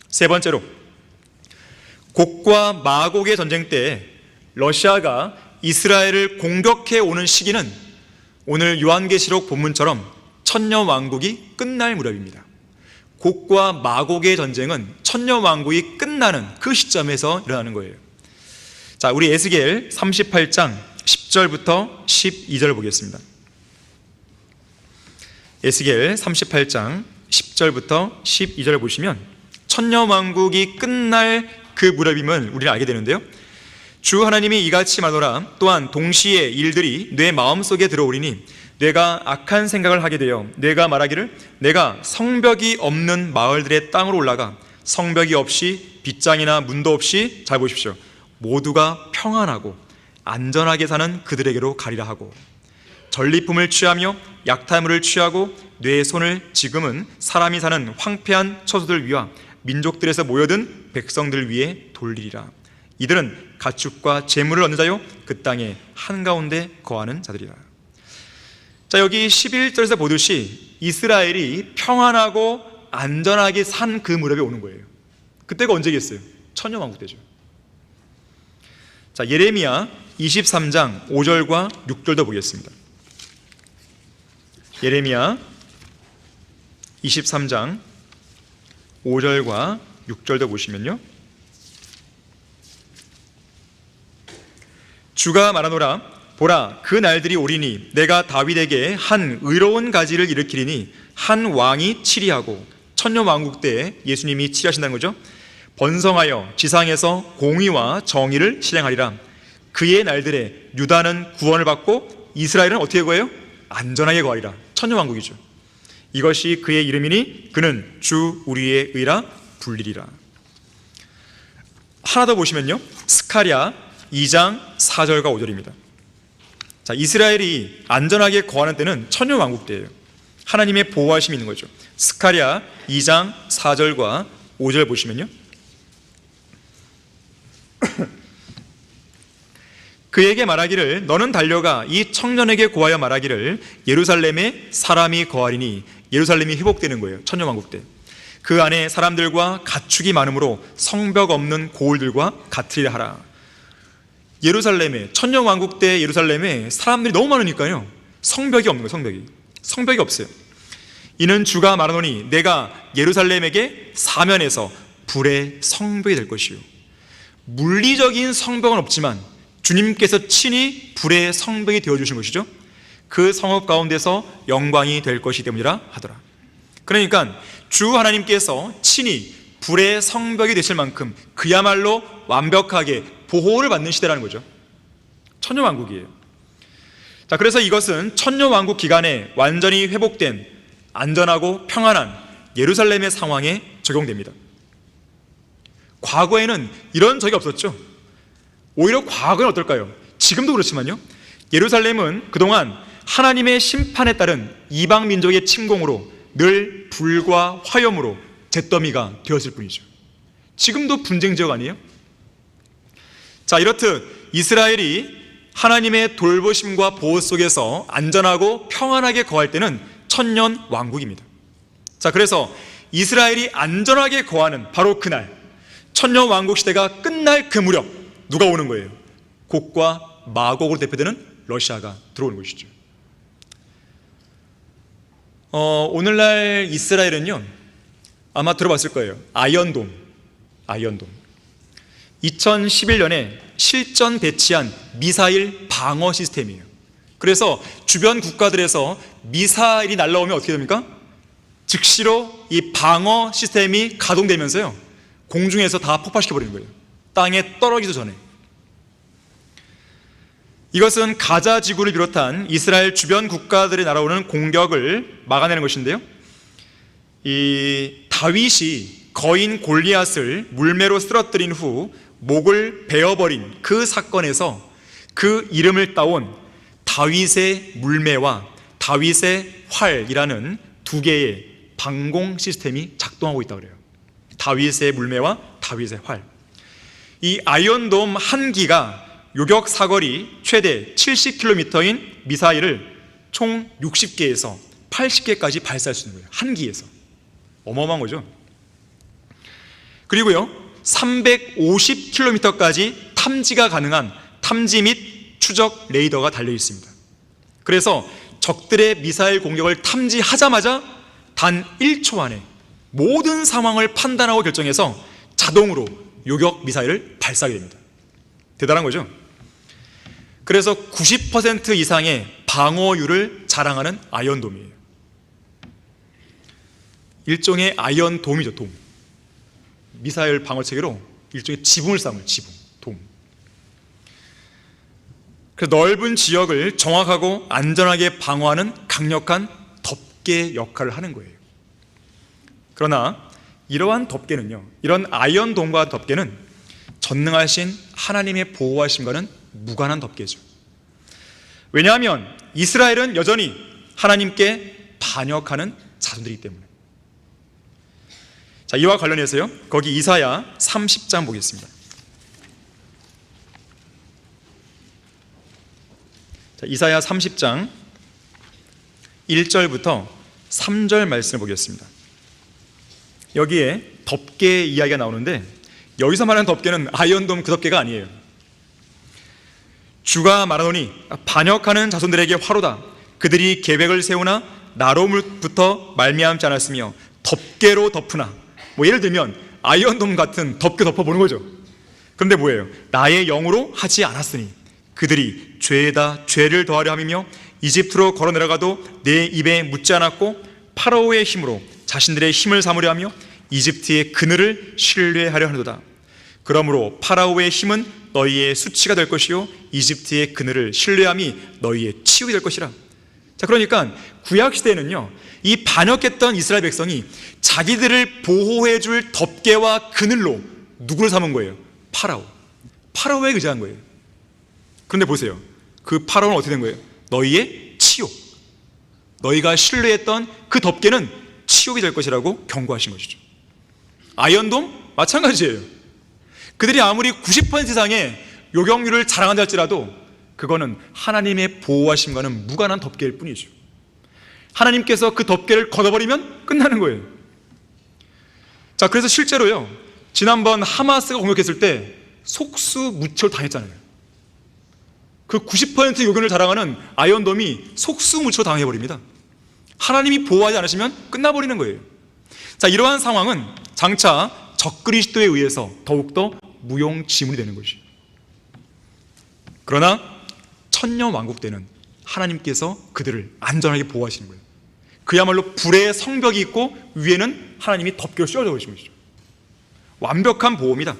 세 번째로, 곡과 마곡의 전쟁 때 러시아가 이스라엘을 공격해 오는 시기는 오늘 요한계시록 본문처럼 천년왕국이 끝날 무렵입니다. 곡과 마곡의 전쟁은 천년왕국이 끝나는 그 시점에서 일어나는 거예요. 자, 우리 에스겔 38장 10절부터 12절 보겠습니다. 에스겔 38장 10절부터 12절을 보시면 천년왕국이 끝날 그 무렵임을 우리는 알게 되는데요. 주 하나님이 이같이 말하노라. 또한 동시에 일들이 내 마음속에 들어오리니 내가 악한 생각을 하게 되어 내가 말하기를 내가 성벽이 없는 마을들의 땅으로 올라가 성벽이 없이 빗장이나 문도 없이, 잘 보십시오, 모두가 평안하고 안전하게 사는 그들에게로 가리라 하고 전리품을 취하며 약탈물을 취하고 내 손을 지금은 사람이 사는 황폐한 처소들 위와 민족들에서 모여든 백성들 위에 돌리리라. 이들은 가축과 재물을 얻는 자요 그 땅의 한가운데 거하는 자들이라. 자, 여기 11절에서 보듯이 이스라엘이 평안하고 안전하게 산 그 무렵에 오는 거예요. 그때가 언제겠어요? 천년왕국 때죠. 자, 예레미야 23장 5절과 6절도 보겠습니다. 예레미야 23장 5절과 6절도 보시면요, 주가 말하노라. 보라, 그 날들이 오리니 내가 다윗에게 한 의로운 가지를 일으키리니 한 왕이 치리하고, 천년왕국 때 예수님이 치리하신다는 거죠. 번성하여 지상에서 공의와 정의를 실행하리라. 그의 날들에 유다는 구원을 받고 이스라엘은 어떻게 거해요? 안전하게 거하리라. 천년왕국이죠. 이것이 그의 이름이니 그는 주 우리의 의라 불리리라. 하나 더 보시면요, 스가랴 2장 4절과 5절입니다. 자, 이스라엘이 안전하게 거하는 때는 천년왕국 때예요. 하나님의 보호하심이 있는 거죠. 스가랴 2장 4절과 5절 보시면요, 그에게 말하기를 너는 달려가 이 청년에게 고하여 말하기를 예루살렘에 사람이 거하리니, 예루살렘이 회복되는 거예요. 천년왕국 때 그 안에 사람들과 가축이 많으므로 성벽 없는 고을들과 같으리라 하라. 예루살렘에, 천년왕국 때 예루살렘에 사람들이 너무 많으니까요, 성벽이 없는 거예요. 성벽이 없어요. 이는 주가 말하노니 내가 예루살렘에게 사면에서 불의 성벽이 될 것이요. 물리적인 성벽은 없지만 주님께서 친히 불의 성벽이 되어주신 것이죠. 그 성읍 가운데서 영광이 될 것이기 때문이라 하더라. 그러니까 주 하나님께서 친히 불의 성벽이 되실 만큼 그야말로 완벽하게 보호를 받는 시대라는 거죠. 천년왕국이에요. 자, 그래서 이것은 천년왕국 기간에 완전히 회복된 안전하고 평안한 예루살렘의 상황에 적용됩니다. 과거에는 이런 적이 없었죠. 오히려 과거는 어떨까요? 지금도 그렇지만요, 예루살렘은 그동안 하나님의 심판에 따른 이방 민족의 침공으로 늘 불과 화염으로 잿더미가 되었을 뿐이죠. 지금도 분쟁 지역 아니에요? 자, 이렇듯 이스라엘이 하나님의 돌보심과 보호 속에서 안전하고 평안하게 거할 때는 천년 왕국입니다. 자, 그래서 이스라엘이 안전하게 거하는 바로 그날, 천년 왕국 시대가 끝날 그 무렵 누가 오는 거예요? 곡과 마곡으로 대표되는 러시아가 들어오는 것이죠. 오늘날 이스라엘은요, 아마 들어봤을 거예요. 아이언돔. 2011년에 실전 배치한 미사일 방어 시스템이에요. 그래서 주변 국가들에서 미사일이 날라오면 어떻게 됩니까? 즉시로 이 방어 시스템이 가동되면서요, 공중에서 다 폭파시켜버리는 거예요. 땅에 떨어지기 전에. 이것은 가자 지구를 비롯한 이스라엘 주변 국가들이 날아오는 공격을 막아내는 것인데요, 이 다윗이 거인 골리앗을 물매로 쓰러뜨린 후 목을 베어버린 그 사건에서 그 이름을 따온 다윗의 물매와 다윗의 활이라는 두 개의 방공 시스템이 작동하고 있다고 그래요. 다윗의 물매와 다윗의 활. 이 아이언돔 한 기가 요격 사거리 최대 70km인 미사일을 총 60개에서 80개까지 발사할 수 있는 거예요. 한 기에서. 어마어마한 거죠. 그리고요, 350km까지 탐지가 가능한 탐지 및 추적 레이더가 달려 있습니다. 그래서 적들의 미사일 공격을 탐지하자마자 단 1초 안에 모든 상황을 판단하고 결정해서 자동으로 요격 미사일을 발사하게 됩니다. 대단한 거죠. 그래서 90% 이상의 방어율을 자랑하는 아이언돔이에요. 일종의 아이언돔이죠, 돔. 미사일 방어 체계로 일종의 지붕을 쌓은 거예요, 지붕, 돔. 그래서 넓은 지역을 정확하고 안전하게 방어하는 강력한 덮개 역할을 하는 거예요. 그러나 이러한 덮개는요, 이런 아이언돔과 덮개는 전능하신 하나님의 보호하심과는 무관한 덮개죠. 왜냐하면 이스라엘은 여전히 하나님께 반역하는 자손들이기 때문에. 자, 이와 관련해서요, 거기 이사야 30장 보겠습니다. 자, 이사야 30장 1절부터 3절 말씀을 보겠습니다. 여기에 덮개 이야기가 나오는데, 여기서 말하는 덮개는 아이언돔 그 덮개가 아니에요. 주가 말하노니 반역하는 자손들에게 화로다. 그들이 계획을 세우나 나로부터 말미암지 않았으며 덮개로 덮으나. 뭐 예를 들면 아이언돔 같은 덮개 덮어보는 거죠. 그런데 뭐예요? 나의 영으로 하지 않았으니 그들이 죄에다 죄를 더하려 함이며 이집트로 걸어 내려가도 내 입에 묻지 않았고 파라오의 힘으로 자신들의 힘을 삼으려 하며 이집트의 그늘을 신뢰하려 하노도다. 그러므로 파라오의 힘은 너희의 수치가 될 것이요 이집트의 그늘을 신뢰함이 너희의 치욕이 될 것이라. 자, 그러니까 구약 시대에는요, 이 반역했던 이스라엘 백성이 자기들을 보호해 줄 덮개와 그늘로 누구를 삼은 거예요? 파라오에 의지한 거예요. 그런데 보세요, 그 파라오는 어떻게 된 거예요? 너희의 치욕, 너희가 신뢰했던 그 덮개는 치욕이 될 것이라고 경고하신 것이죠. 아이언돔 마찬가지예요. 그들이 아무리 90% 이상의 요격률을 자랑한다 할지라도 그거는 하나님의 보호하심과는 무관한 덮개일 뿐이죠. 하나님께서 그 덮개를 걷어버리면 끝나는 거예요. 자, 그래서 실제로요, 지난번 하마스가 공격했을 때 속수무책을 당했잖아요. 그 90% 요격을 자랑하는 아이언돔이 속수무책을 당해버립니다. 하나님이 보호하지 않으시면 끝나버리는 거예요. 자, 이러한 상황은 장차 적그리스도에 의해서 더욱더 무용지물이 되는 것이죠. 그러나 천년 왕국 때는 하나님께서 그들을 안전하게 보호하시는 거예요. 그야말로 불의 성벽이 있고 위에는 하나님이 덮개로 씌워져 계신 것이죠. 완벽한 보호입니다.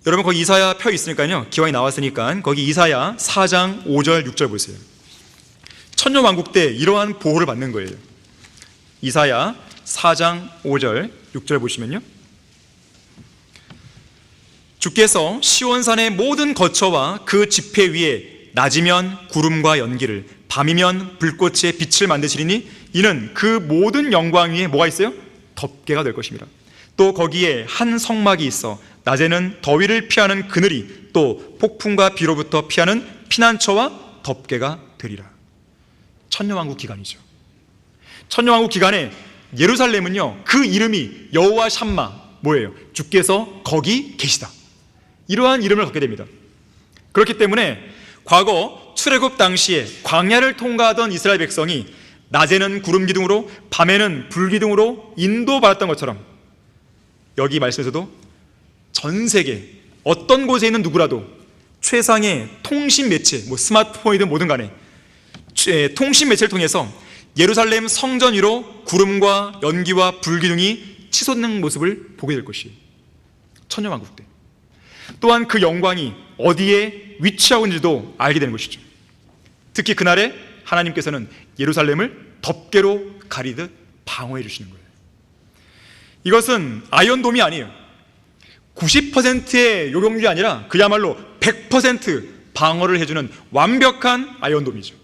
여러분 거기 이사야 펴 있으니까요, 기왕이 나왔으니까 거기 이사야 4장 5절 6절 보세요. 천년왕국 때 이러한 보호를 받는 거예요. 이사야 4장 5절 6절 보시면요, 주께서 시온산의 모든 거처와 그 지폐 위에 낮이면 구름과 연기를, 밤이면 불꽃의 빛을 만드시리니 이는 그 모든 영광 위에 뭐가 있어요? 덮개가 될 것입니다. 또 거기에 한 성막이 있어 낮에는 더위를 피하는 그늘이, 또 폭풍과 비로부터 피하는 피난처와 덮개가 되리라. 천년왕국 기간이죠. 천년왕국 기간에 예루살렘은요, 그 이름이 여호와 샴마, 뭐예요? 주께서 거기 계시다, 이러한 이름을 갖게 됩니다. 그렇기 때문에 과거 출애굽 당시에 광야를 통과하던 이스라엘 백성이 낮에는 구름 기둥으로 밤에는 불 기둥으로 인도받았던 것처럼, 여기 말씀에서도 전 세계 어떤 곳에 있는 누구라도 최상의 통신 매체, 뭐 스마트폰이든 뭐든 간에 통신 매체를 통해서 예루살렘 성전 위로 구름과 연기와 불 기둥이 치솟는 모습을 보게 될 것이에요. 천년왕국 때. 또한 그 영광이 어디에 위치하고 있는지도 알게 되는 것이죠. 특히 그날에 하나님께서는 예루살렘을 덮개로 가리듯 방어해 주시는 거예요. 이것은 아이언돔이 아니에요. 90%의 요격률이 아니라 그야말로 100% 방어를 해주는 완벽한 아이언돔이죠.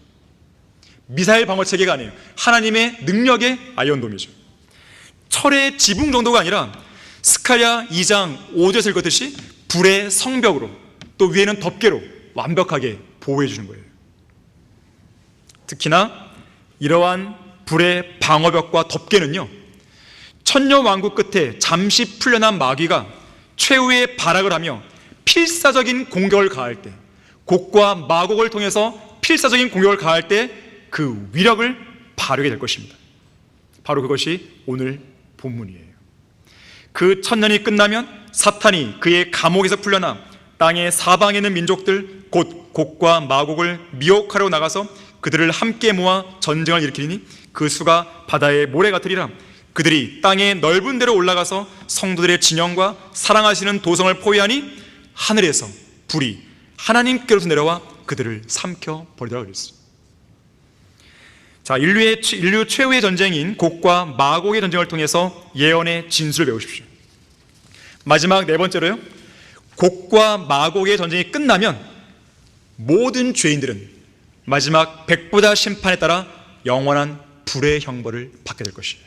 미사일 방어 체계가 아니에요. 하나님의 능력의 아이언돔이죠. 철의 지붕 정도가 아니라 스가랴 2장 5절에서 읽었듯이 불의 성벽으로, 또 위에는 덮개로 완벽하게 보호해 주는 거예요. 특히나 이러한 불의 방어벽과 덮개는요, 천년왕국 끝에 잠시 풀려난 마귀가 최후의 발악을 하며 필사적인 공격을 가할 때, 곡과 마곡을 통해서 필사적인 공격을 가할 때 그 위력을 발휘하게 될 것입니다. 바로 그것이 오늘 본문이에요. 그 천년이 끝나면 사탄이 그의 감옥에서 풀려나 땅의 사방에 있는 민족들 곧 곡과 마곡을 미혹하러 나가서 그들을 함께 모아 전쟁을 일으키니 그 수가 바다의 모래 같으리라. 그들이 땅의 넓은 데로 올라가서 성도들의 진영과 사랑하시는 도성을 포위하니 하늘에서 불이 하나님께로서 내려와 그들을 삼켜 버리더라 그랬어요. 자, 인류 최후의 전쟁인 곡과 마곡의 전쟁을 통해서 예언의 진수를 배우십시오. 마지막 네 번째로요, 곡과 마곡의 전쟁이 끝나면 모든 죄인들은 마지막 백보다 심판에 따라 영원한 불의 형벌을 받게 될 것이에요.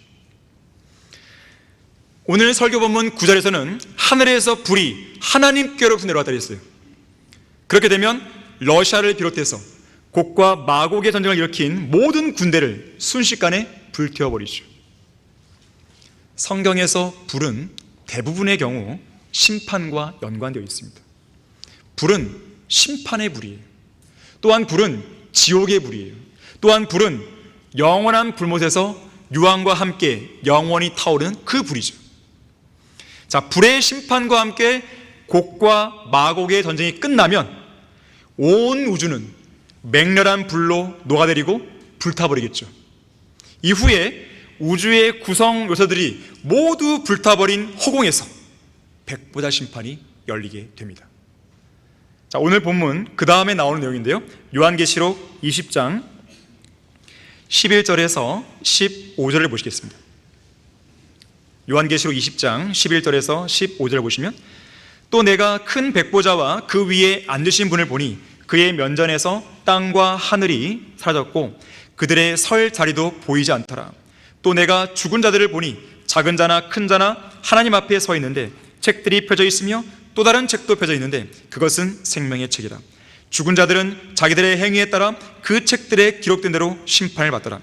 오늘 설교 본문 9절에서는 하늘에서 불이 하나님께로부터 내려왔다 그랬어요. 그렇게 되면 러시아를 비롯해서 곡과 마곡의 전쟁을 일으킨 모든 군대를 순식간에 불태워버리죠. 성경에서 불은 대부분의 경우 심판과 연관되어 있습니다. 불은 심판의 불이에요. 또한 불은 지옥의 불이에요. 또한 불은 영원한 불못에서 유황과 함께 영원히 타오르는 그 불이죠. 자, 불의 심판과 함께 곡과 마곡의 전쟁이 끝나면 온 우주는 맹렬한 불로 녹아내리고 불타버리겠죠. 이후에 우주의 구성 요소들이 모두 불타버린 허공에서 백보자 심판이 열리게 됩니다. 자, 오늘 본문 그 다음에 나오는 내용인데요, 요한계시록 20장 11절에서 15절을 보시겠습니다. 요한계시록 20장 11절에서 15절 보시면, 또 내가 큰 백보자와 그 위에 앉으신 분을 보니 그의 면전에서 땅과 하늘이 사라졌고 그들의 설 자리도 보이지 않더라. 또 내가 죽은 자들을 보니 작은 자나 큰 자나 하나님 앞에 서 있는데 책들이 펴져 있으며 또 다른 책도 펴져 있는데 그것은 생명의 책이라. 죽은 자들은 자기들의 행위에 따라 그 책들에 기록된 대로 심판을 받더라.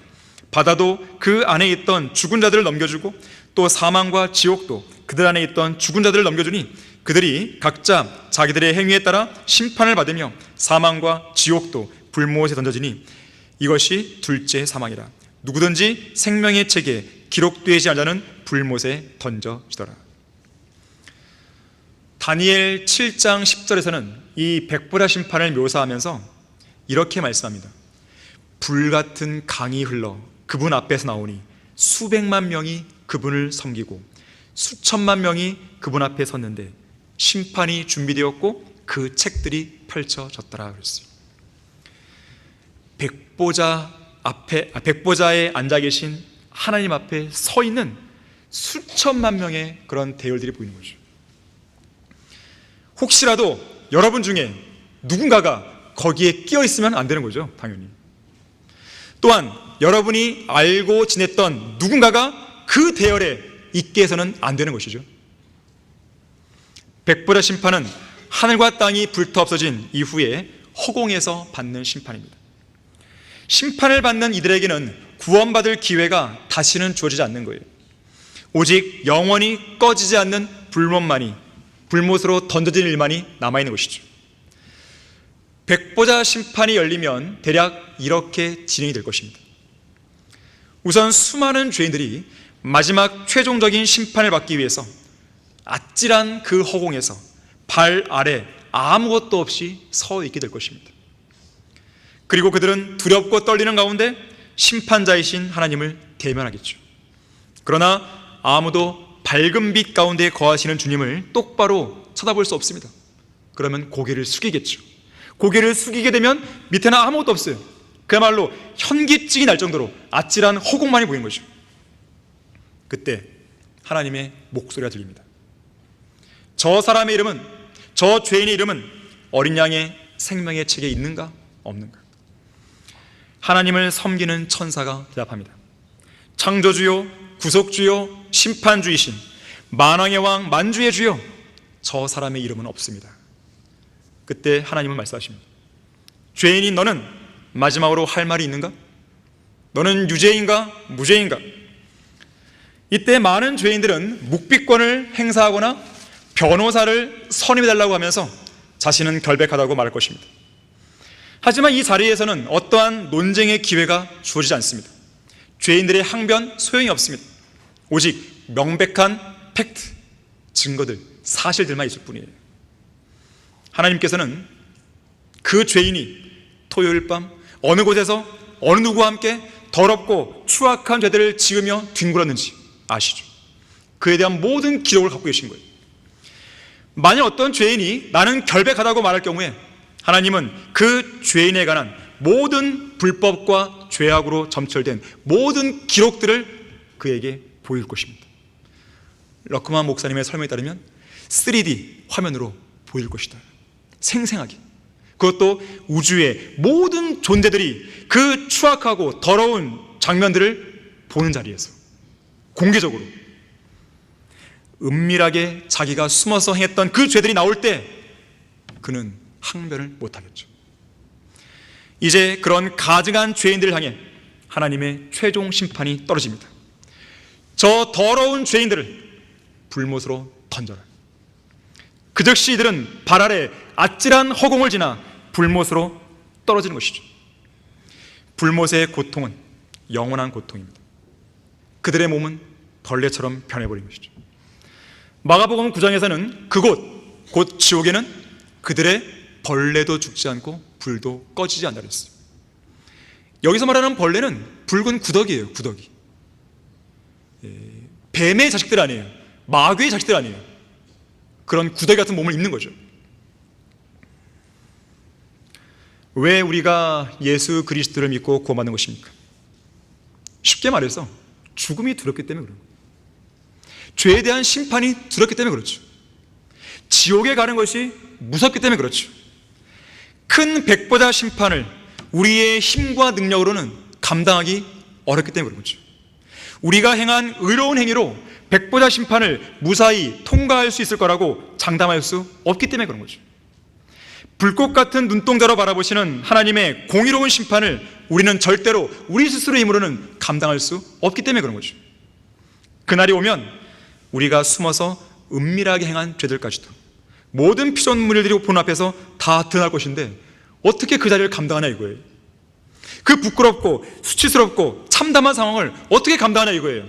바다도 그 안에 있던 죽은 자들을 넘겨주고 또 사망과 지옥도 그들 안에 있던 죽은 자들을 넘겨주니 그들이 각자 자기들의 행위에 따라 심판을 받으며 사망과 지옥도 불못에 던져지니 이것이 둘째 사망이라. 누구든지 생명의 책에 기록되지 않은 자는 불못에 던져지더라. 다니엘 7장 10절에서는 이 백보자 심판을 묘사하면서 이렇게 말씀합니다. 불같은 강이 흘러 그분 앞에서 나오니 수백만 명이 그분을 섬기고 수천만 명이 그분 앞에 섰는데 심판이 준비되었고 그 책들이 펼쳐졌더라 그랬어요. 백보자에 앉아 계신 하나님 앞에 서 있는 수천만 명의 그런 대열들이 보이는 거죠. 혹시라도 여러분 중에 누군가가 거기에 끼어 있으면 안 되는 거죠, 당연히. 또한 여러분이 알고 지냈던 누군가가 그 대열에 있게 해서는 안 되는 것이죠. 백보자 심판은 하늘과 땅이 불타 없어진 이후에 허공에서 받는 심판입니다. 심판을 받는 이들에게는 구원받을 기회가 다시는 주어지지 않는 거예요. 오직 영원히 꺼지지 않는 불못으로 던져진 일만이 남아있는 것이죠. 백보자 심판이 열리면 대략 이렇게 진행이 될 것입니다. 우선 수많은 죄인들이 마지막 최종적인 심판을 받기 위해서 아찔한 그 허공에서 발 아래 아무것도 없이 서 있게 될 것입니다. 그리고 그들은 두렵고 떨리는 가운데 심판자이신 하나님을 대면하겠죠. 그러나 아무도 밝은 빛 가운데 거하시는 주님을 똑바로 쳐다볼 수 없습니다. 그러면 고개를 숙이겠죠. 고개를 숙이게 되면 밑에는 아무것도 없어요. 그야말로 현기증이 날 정도로 아찔한 허공만이 보이는 거죠. 그때 하나님의 목소리가 들립니다. 저 사람의 이름은, 저 죄인의 이름은 어린 양의 생명의 책에 있는가 없는가? 하나님을 섬기는 천사가 대답합니다. 창조주요, 구속주요, 심판주이신 만왕의 왕 만주의 주요, 저 사람의 이름은 없습니다. 그때 하나님은 말씀하십니다. 죄인인 너는 마지막으로 할 말이 있는가? 너는 유죄인가 무죄인가? 이때 많은 죄인들은 묵비권을 행사하거나 변호사를 선임해달라고 하면서 자신은 결백하다고 말할 것입니다. 하지만 이 자리에서는 어떠한 논쟁의 기회가 주어지지 않습니다. 죄인들의 항변 소용이 없습니다. 오직 명백한 팩트, 증거들, 사실들만 있을 뿐이에요. 하나님께서는 그 죄인이 토요일 밤 어느 곳에서 어느 누구와 함께 더럽고 추악한 죄들을 지으며 뒹굴었는지 아시죠? 그에 대한 모든 기록을 갖고 계신 거예요. 만약 어떤 죄인이 나는 결백하다고 말할 경우에 하나님은 그 죄인에 관한 모든 불법과 죄악으로 점철된 모든 기록들을 그에게 보일 것입니다. 러크만 목사님의 설명에 따르면 3D 화면으로 보일 것이다. 생생하게. 그것도 우주의 모든 존재들이 그 추악하고 더러운 장면들을 보는 자리에서 공개적으로 은밀하게 자기가 숨어서 행했던 그 죄들이 나올 때 그는 항변을 못하겠죠. 이제 그런 가증한 죄인들을 향해 하나님의 최종 심판이 떨어집니다. 저 더러운 죄인들을 불못으로 던져라. 그 즉시 이들은 발 아래 아찔한 허공을 지나 불못으로 떨어지는 것이죠. 불못의 고통은 영원한 고통입니다. 그들의 몸은 벌레처럼 변해버린 것이죠. 마가복음 9장에서는 그곳, 곧 지옥에는 그들의 벌레도 죽지 않고 불도 꺼지지 않는다 그랬어요. 여기서 말하는 벌레는 붉은 구더기예요. 구더기. 뱀의 자식들 아니에요. 마귀의 자식들 아니에요. 그런 구더기 같은 몸을 입는 거죠. 왜 우리가 예수 그리스도를 믿고 구원받는 것입니까? 쉽게 말해서 죽음이 두렵기 때문에 그래요. 죄에 대한 심판이 두렵기 때문에 그렇죠. 지옥에 가는 것이 무섭기 때문에 그렇죠. 큰 백보자 심판을 우리의 힘과 능력으로는 감당하기 어렵기 때문에 그렇죠. 우리가 행한 의로운 행위로 백보자 심판을 무사히 통과할 수 있을 거라고 장담할 수 없기 때문에 그런 거죠. 불꽃 같은 눈동자로 바라보시는 하나님의 공의로운 심판을 우리는 절대로 우리 스스로의 힘으로는 감당할 수 없기 때문에 그런 거죠. 그날이 오면 우리가 숨어서 은밀하게 행한 죄들까지도 모든 피조물들이 보는 앞에서 다 드러날 것인데 어떻게 그 자리를 감당하냐 이거예요. 그 부끄럽고 수치스럽고 참담한 상황을 어떻게 감당하냐 이거예요.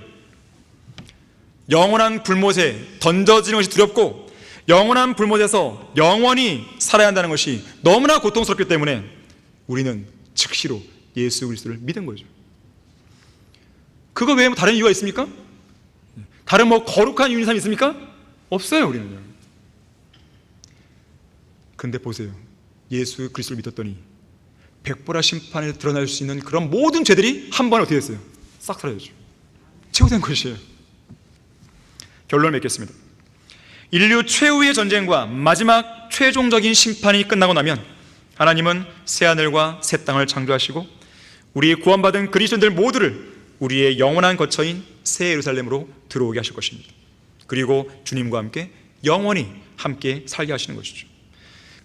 영원한 불못에 던져지는 것이 두렵고 영원한 불못에서 영원히 살아야 한다는 것이 너무나 고통스럽기 때문에 우리는 즉시로 예수 그리스도를 믿은 거죠. 그거 외에 다른 이유가 있습니까? 다른 거룩한 이유인 사람이 있습니까? 없어요, 우리는요. 근데 보세요. 예수 그리스도를 믿었더니 백보라 심판에 드러날 수 있는 그런 모든 죄들이 한 번에 어떻게 됐어요? 싹 사라졌죠. 최후된 것이에요. 결론을 맺겠습니다. 인류 최후의 전쟁과 마지막 최종적인 심판이 끝나고 나면 하나님은 새하늘과 새 땅을 창조하시고 우리 구원받은 그리스도인들 모두를 우리의 영원한 거처인 새 예루살렘으로 들어오게 하실 것입니다. 그리고 주님과 함께 영원히 함께 살게 하시는 것이죠.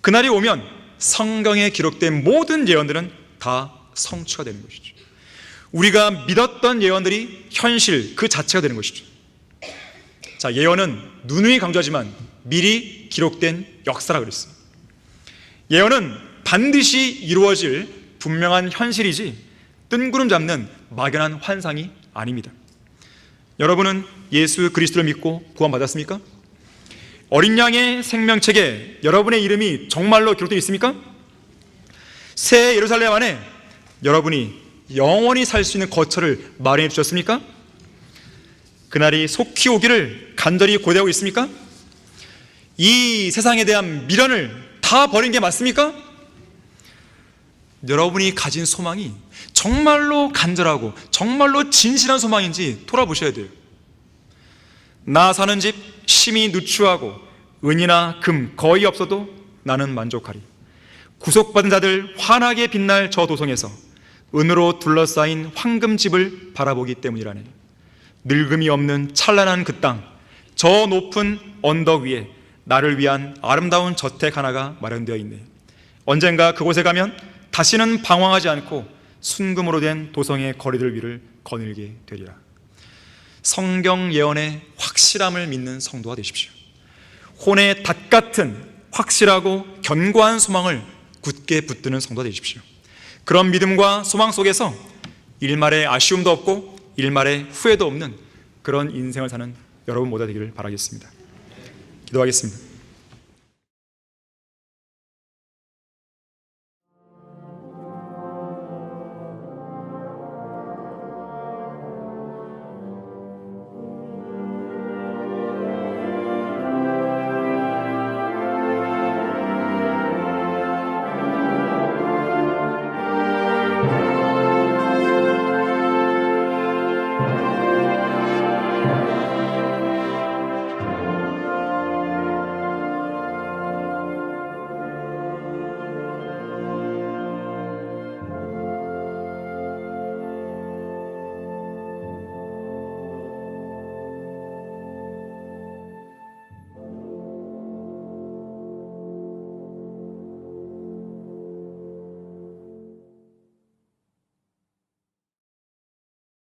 그날이 오면 성경에 기록된 모든 예언들은 다 성취가 되는 것이죠. 우리가 믿었던 예언들이 현실 그 자체가 되는 것이죠. 자, 예언은 누누이 강조하지만 미리 기록된 역사라 그랬어요. 예언은 반드시 이루어질 분명한 현실이지 뜬구름 잡는 막연한 환상이 아닙니다. 여러분은 예수 그리스도를 믿고 구원받았습니까? 어린 양의 생명책에 여러분의 이름이 정말로 기록되어 있습니까? 새 예루살렘 안에 여러분이 영원히 살 수 있는 거처를 마련해 주셨습니까? 그날이 속히 오기를 간절히 고대하고 있습니까? 이 세상에 대한 미련을 다 버린 게 맞습니까? 여러분이 가진 소망이 정말로 간절하고 정말로 진실한 소망인지 돌아보셔야 돼요. 나 사는 집 심히 누추하고 은이나 금 거의 없어도 나는 만족하리. 구속받은 자들 환하게 빛날 저 도성에서 은으로 둘러싸인 황금집을 바라보기 때문이라네. 늙음이 없는 찬란한 그 땅, 저 높은 언덕 위에 나를 위한 아름다운 저택 하나가 마련되어 있네. 언젠가 그곳에 가면 다시는 방황하지 않고 순금으로 된 도성의 거리들 위를 거닐게 되리라. 성경 예언의 확실함을 믿는 성도가 되십시오. 혼의 닷 같은 확실하고 견고한 소망을 굳게 붙드는 성도가 되십시오. 그런 믿음과 소망 속에서 일말의 아쉬움도 없고 일말의 후회도 없는 그런 인생을 사는 여러분 모두 되기를 바라겠습니다. 기도하겠습니다.